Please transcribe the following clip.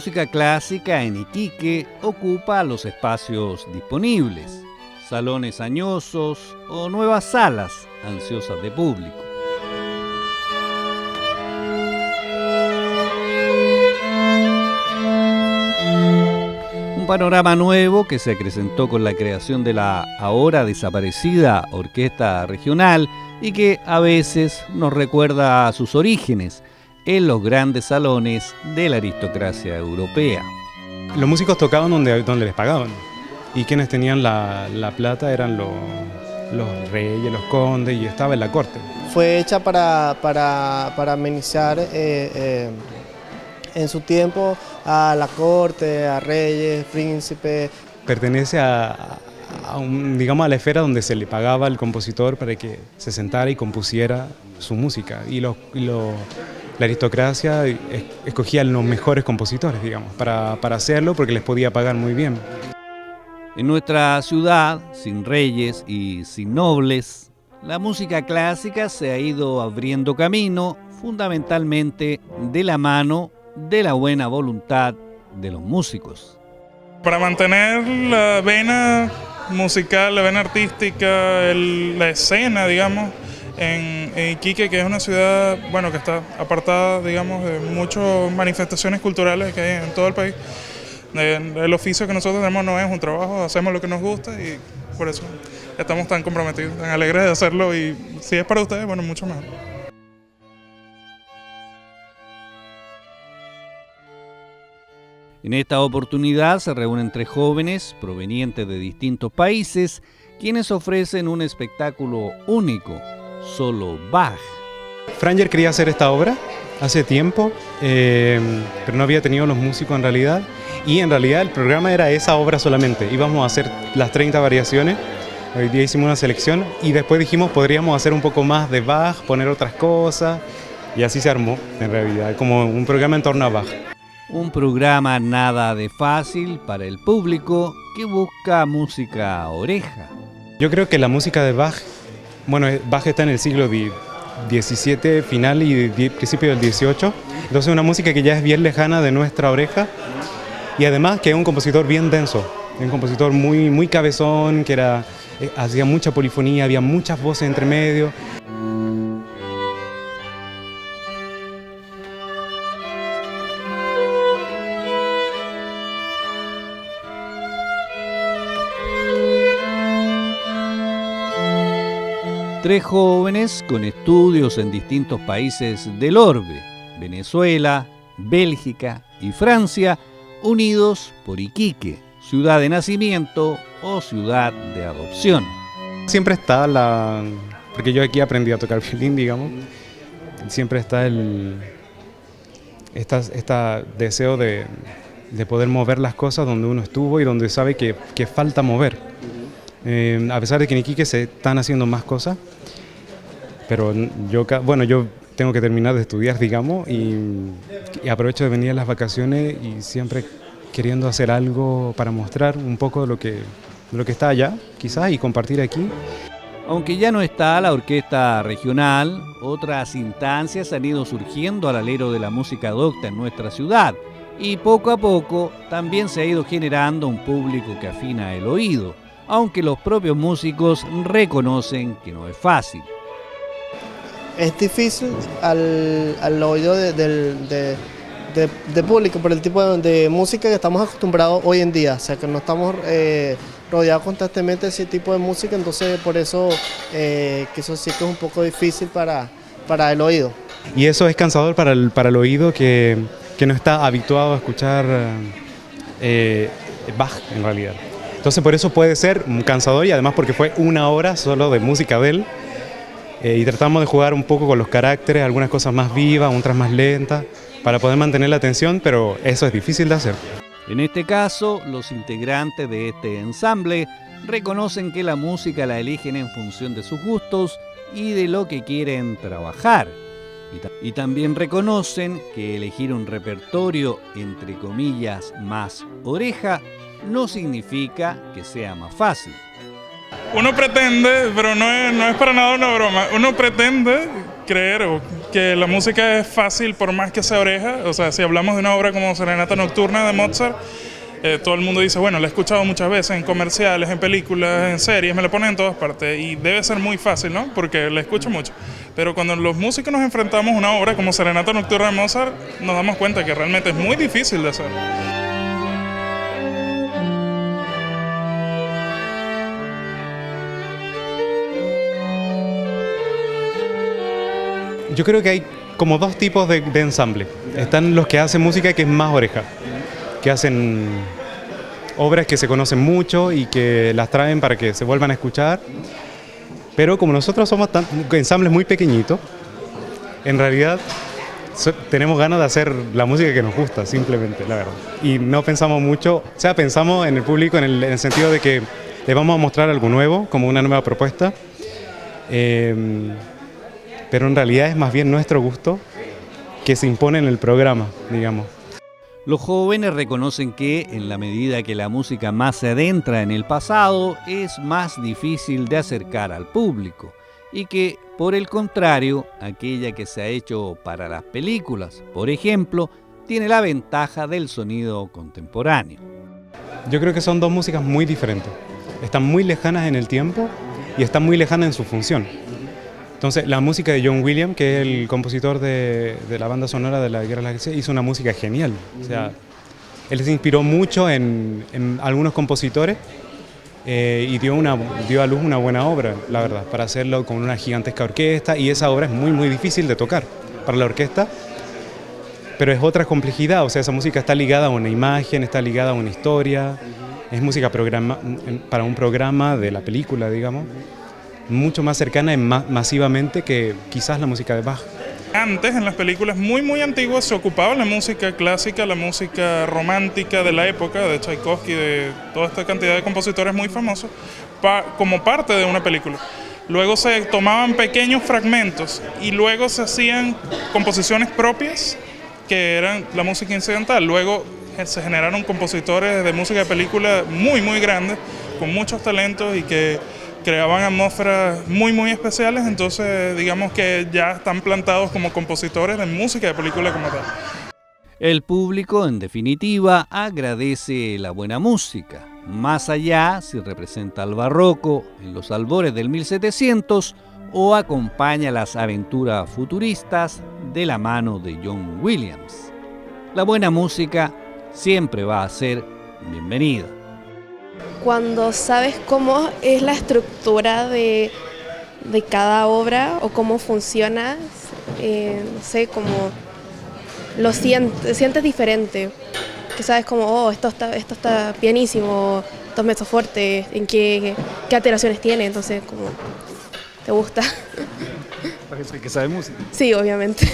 música clásica en Iquique ocupa los espacios disponibles, salones añosos o nuevas salas ansiosas de público. Un panorama nuevo que se acrecentó con la creación de la ahora desaparecida Orquesta Regional y que a veces nos recuerda a sus orígenes en los grandes salones de la aristocracia europea. Los músicos tocaban donde les pagaban y quienes tenían la plata eran los reyes, los condes, y estaba en la corte. Fue hecha para amenizar en su tiempo a la corte, a reyes, príncipes. Pertenece digamos, a la esfera donde se le pagaba al compositor para que se sentara y compusiera su música. Y la aristocracia escogía los mejores compositores, digamos, para hacerlo porque les podía pagar muy bien. En nuestra ciudad, sin reyes y sin nobles, la música clásica se ha ido abriendo camino, fundamentalmente de la mano de la buena voluntad de los músicos. Para mantener la vena musical, la vena artística, la escena, digamos, en Iquique, que es una ciudad, bueno, que está apartada, digamos, de muchas manifestaciones culturales que hay en todo el país. El oficio que nosotros tenemos no es un trabajo, hacemos lo que nos gusta y por eso estamos tan comprometidos, tan alegres de hacerlo, y si es para ustedes, bueno, mucho mejor. En esta oportunidad se reúnen 3 jóvenes provenientes de distintos países, quienes ofrecen un espectáculo único, solo Bach. Franger quería hacer esta obra hace tiempo, pero no había tenido los músicos en realidad, y en realidad el programa era esa obra solamente. Íbamos a hacer las 30 variaciones, hoy día hicimos una selección y después dijimos podríamos hacer un poco más de Bach, poner otras cosas, y así se armó en realidad, como un programa en torno a Bach. Un programa nada de fácil para el público que busca música oreja. Yo creo que la música de Bach, bueno, Bach está en el siglo XVII final y principio del XVIII, entonces una música que ya es bien lejana de nuestra oreja, y además que es un compositor bien denso, un compositor muy cabezón, que hacía mucha polifonía, había muchas voces entre medio. Tres jóvenes con estudios en distintos países del orbe, Venezuela, Bélgica y Francia, unidos por Iquique, ciudad de nacimiento o ciudad de adopción. Siempre está porque yo aquí aprendí a tocar violín, digamos, siempre está esta deseo de poder mover las cosas donde uno estuvo y donde sabe que falta mover. A pesar de que en Iquique se están haciendo más cosas, pero yo tengo que terminar de estudiar, digamos, y aprovecho de venir a las vacaciones y siempre queriendo hacer algo para mostrar un poco de lo que está allá, quizás, y compartir aquí. Aunque ya no está la orquesta regional, otras instancias han ido surgiendo al alero de la música docta en nuestra ciudad, y poco a poco también se ha ido generando un público que afina el oído, aunque los propios músicos reconocen que no es fácil. Es difícil al oído de público por el tipo de música que estamos acostumbrados hoy en día, o sea que no estamos rodeados constantemente de ese tipo de música, entonces por eso que eso sí que es un poco difícil para el oído. Y eso es cansador para el oído que no está habituado a escuchar Bach en realidad. Entonces por eso puede ser cansador, y además porque fue una hora solo de música de él, y tratamos de jugar un poco con los caracteres, algunas cosas más vivas, otras más lentas, para poder mantener la atención, pero eso es difícil de hacer. En este caso, los integrantes de este ensamble reconocen que la música la eligen en función de sus gustos y de lo que quieren trabajar. Y también reconocen que elegir un repertorio, entre comillas, más oreja, no significa que sea más fácil. Uno pretende, pero no es para nada una broma, uno pretende creer o que la música es fácil por más que sea oreja. O sea, si hablamos de una obra como Serenata Nocturna de Mozart, todo el mundo dice, bueno, la he escuchado muchas veces en comerciales, en películas, en series, me la ponen en todas partes y debe ser muy fácil, ¿no? Porque la escucho mucho. Pero cuando los músicos nos enfrentamos a una obra como Serenata Nocturna de Mozart, nos damos cuenta que realmente es muy difícil de hacer. Yo creo que hay como dos tipos de ensamble. Están los que hacen música que es más oreja, que hacen obras que se conocen mucho y que las traen para que se vuelvan a escuchar. Pero como nosotros somos ensambles muy pequeñitos, en realidad tenemos ganas de hacer la música que nos gusta, simplemente, la verdad. Y no pensamos mucho, o sea, pensamos en el público en el sentido de que le vamos a mostrar algo nuevo, como una nueva propuesta. Pero en realidad es más bien nuestro gusto que se impone en el programa, digamos. Los jóvenes reconocen que, en la medida que la música más se adentra en el pasado, es más difícil de acercar al público, y que, por el contrario, aquella que se ha hecho para las películas, por ejemplo, tiene la ventaja del sonido contemporáneo. Yo creo que son dos músicas muy diferentes. Están muy lejanas en el tiempo y están muy lejanas en su función. Entonces, la música de John Williams, que es el compositor de la banda sonora de la Guerra de las Galaxias, hizo una música genial. O sea, él se inspiró mucho en algunos compositores y dio a luz una buena obra, la verdad, para hacerlo con una gigantesca orquesta, y esa obra es muy, muy difícil de tocar para la orquesta, pero es otra complejidad. O sea, esa música está ligada a una imagen, está ligada a una historia, es música para un programa de la película, digamos, mucho más cercana y masivamente que quizás la música de Bach. Antes, en las películas muy muy antiguas, se ocupaba la música clásica, la música romántica de la época, de Tchaikovsky, de toda esta cantidad de compositores muy famosos, como parte de una película. Luego se tomaban pequeños fragmentos y luego se hacían composiciones propias, que eran la música incidental. Luego se generaron compositores de música de película muy muy grandes, con muchos talentos y que creaban atmósferas muy muy especiales. Entonces digamos que ya están plantados como compositores de música de película como tal. El público, en definitiva, agradece la buena música, más allá si representa al barroco en los albores del 1700 o acompaña las aventuras futuristas de la mano de John Williams. La buena música siempre va a ser bienvenida. Cuando sabes cómo es la estructura de cada obra o cómo funciona, no sé, como lo sientes diferente. Que sabes como, oh, esto está pianísimo, estos mezzo fuertes, en qué alteraciones tiene, entonces como te gusta. Parece que sabe música. Sí, obviamente.